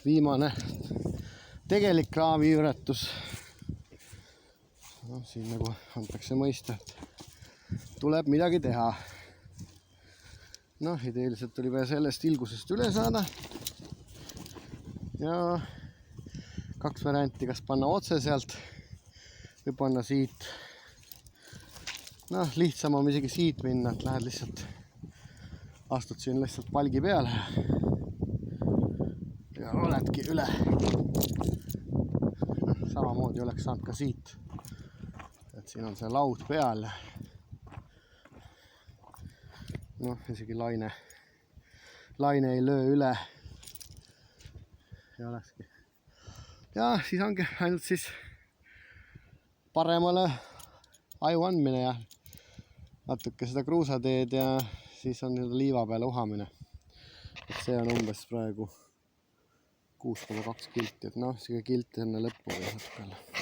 viimane tegelik kraaviületus. No, siin nagu antakse mõista, et tuleb midagi teha. Noh, ideeliselt oli vaja sellest ilgusest üle saada. Ja 2 varianti, kas panna otse sealt või panna siit. Noh, lihtsam on isegi siit minna, et lähed lihtsalt, astud siin lihtsalt palgi peale ja oledki üle. No, samamoodi oleks saanud ka siit, et siin on see laud peal. Noh, isegi laine ei löö üle. Ja olekski. Ja siis ongi ainult siis paremale aju andmine ja natuke seda kruusateed ja siis on liiva peale uhamine. Et see on umbes praegu 6,2 kilti, et noh, see kilti enne lõppu või natuke.